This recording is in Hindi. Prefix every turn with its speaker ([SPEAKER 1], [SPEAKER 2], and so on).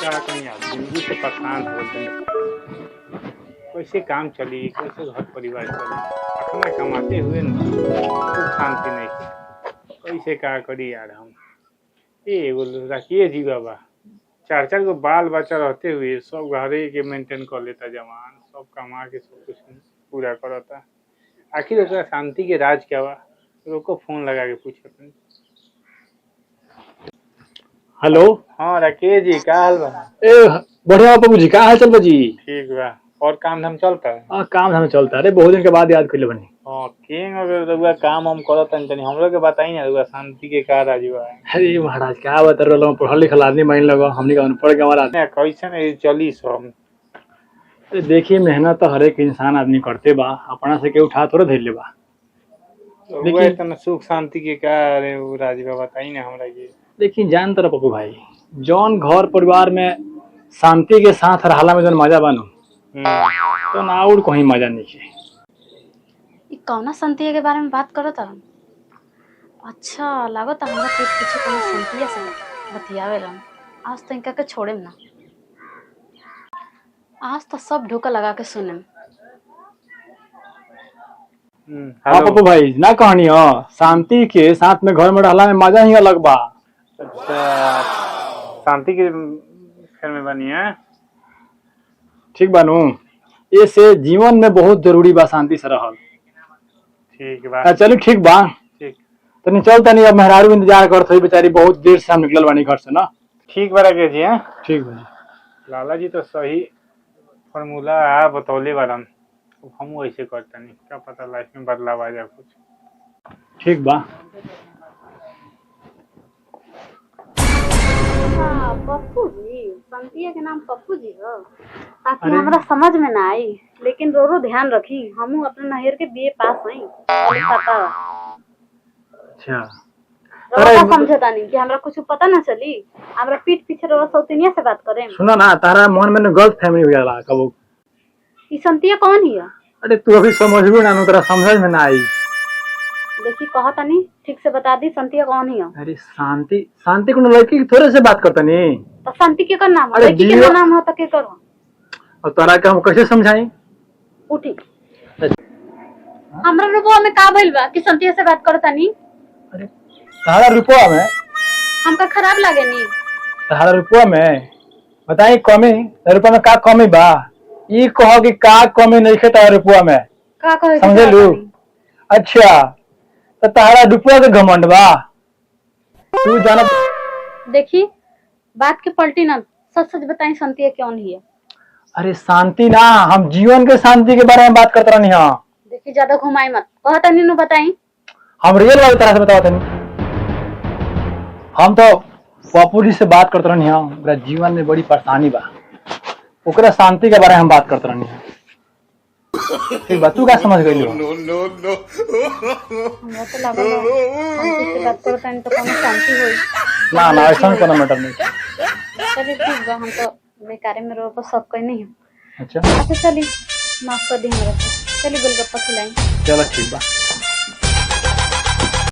[SPEAKER 1] क्या कहीं यार जिंदगी से परेशान हो गए। कैसे काम चली, कैसे घर परिवार चली। अपना कमाते हुए न सुख शांति नहीं थी। कैसे क्या करी यार हम। ये एगो रखिए जी बाबा, चार चार गो बाल बच्चा रहते हुए सब घरे के मेंटेन कर लेता, जवान सब कमा के सब कुछ पूरा करता। आखिर ओकरा शांति के राज क्या बा। रोको फोन लगा के पूछे।
[SPEAKER 2] हेलो।
[SPEAKER 1] हाँ राकेश जी, का हाल बा?
[SPEAKER 2] ए बढ़िया बाबू जी, का हाल चल बा जी?
[SPEAKER 1] ठीक बा। और काम धाम चलता है?
[SPEAKER 2] काम धाम चलता है। अरे बहुत दिन के बाद याद कइले बनी।
[SPEAKER 1] हाँ, किंग अगर रउआ काम हम करत तनी हमरो के बताई ना, रउआ शांति के का राज बा?
[SPEAKER 2] अरे महाराज क्या बता रहा, पढ़ल लिखल आदमी माइन लगा, हमनी का अनपढ़ गंवार आदमी।
[SPEAKER 1] ना कैसे नहीं चली सब।
[SPEAKER 2] अरे देखिए, मेहनत तो हर एक इंसान आदमी करते बा, अपना से के उठा थोड़ा धैले बा।
[SPEAKER 1] रउआ इतना सुख शांति के का रे उ राज बा, बताई ना हमरा के।
[SPEAKER 2] देखिए जान तरह पप्पू भाई, जौन घर परिवार में शांति के साथ रहला में जौन मजा बानू, तो ना और कहीं मजा नहीं है।
[SPEAKER 3] कौना संतिया के बारे में बात करत हन? अच्छा लागत हमरा पीठ पीछे कोनो संतिया से बतियावेलन। आज तो इनका के छोड़ेम ना, आज तो सब ढोका लगा के सुनेम।
[SPEAKER 2] हाँ पप्पू भाई, ना कहानी हो, शांति के साथ में घर में रहला में मजा ही अलग बा।
[SPEAKER 1] अच्छा, शांति के घर में बनी है।
[SPEAKER 2] ठीक बानू, ये से जीवन में बहुत जरूरी बा शांति से रहल।
[SPEAKER 1] ठीक बा।
[SPEAKER 2] चलो ठीक बा।
[SPEAKER 1] ठीक
[SPEAKER 2] तनी चल, तनी अब मेहरारू इंतजार करत होई, बेचारी बहुत देर से हम निकलल बानी घर से ना।
[SPEAKER 1] ठीक बा राकेश जी।
[SPEAKER 2] ठीक बा।
[SPEAKER 1] लाला जी तो सही फॉर्मूला बतौले बारन, हम वैसे करता नहीं, क्या पता लाइफ में बदलाव आ जाए कुछ।
[SPEAKER 2] ठीक बा।
[SPEAKER 3] पप्पू जी, संतिया के नाम पप्पू जी हो, ताकि हमरा समझ में ना आई, लेकिन रो ध्यान रखी, हमहू अपने नहर के बीए पास हई। पता
[SPEAKER 2] अच्छा,
[SPEAKER 3] रोरा समझता नहीं कि हमरा कुछ पता ना चली, हमरा पीठ पीछे रोरा सौतनिया से बात करे।
[SPEAKER 2] सुना ना, तारा मन में गलत फहमी हो जाला कबो।
[SPEAKER 3] ई संतिया कौन हिया?
[SPEAKER 2] अरे तू अभी समझबी ना, तेरा समझ में ना आई।
[SPEAKER 3] देखी कहता नहीं, ठीक से बता दी संतिया कौन हिया।
[SPEAKER 2] अरे शांति, शांति को लड़की थोड़े से बात करता नहीं।
[SPEAKER 3] तो शांति के कर नाम
[SPEAKER 2] अरे
[SPEAKER 3] है, लड़की के नाम हो तो के करो।
[SPEAKER 2] और तारा के हम कैसे समझाई?
[SPEAKER 3] उठी हमरा रुपया में का भइल बा कि संतिया से बात करता नहीं?
[SPEAKER 2] अरे तारा रुपया में
[SPEAKER 3] हमका खराब लागे नहीं।
[SPEAKER 2] तारा रुपया में बताई कमी, रुपया में का कमी बा? ई कहो कि का कमी नहीं है तारा रुपया में,
[SPEAKER 3] का कहे
[SPEAKER 2] समझे लू? अच्छा, तो तारा रुपया के घमंड बा, तू जाना।
[SPEAKER 3] देखी बात के पलटी ना, सच सच बताई संतिया कौन हिया।
[SPEAKER 2] अरे शांति ना, हम जीवन के शांति के बारे में बात करते रहनी। हाँ
[SPEAKER 3] देखी ज्यादा घुमाई मत, कहता नहीं नु बताई।
[SPEAKER 2] हम रियल वाली तरह से बताओ नहीं, हम तो पप्पू जी से बात करते रहनी। हाँ ओकरा जीवन में बड़ी परेशानी बा, ओकरा शांति के बारे में हम बात करते रहनी। ठीक बा, तू क्या समझ गई?
[SPEAKER 3] हमरा तो लागल शांति से बात करता नहीं तो कोनो शांति होई।
[SPEAKER 2] ना ना, ऐसा कोनो मैटर नहीं।
[SPEAKER 3] चलिए ठीक बा, हम तो बेकारे में रो पर सब कोई नहीं है।
[SPEAKER 2] अच्छा
[SPEAKER 3] अच्छा चली, माफ कर दी हमरा को। चली गोलगप्पा खिलाई।
[SPEAKER 2] चलो ठीक बा।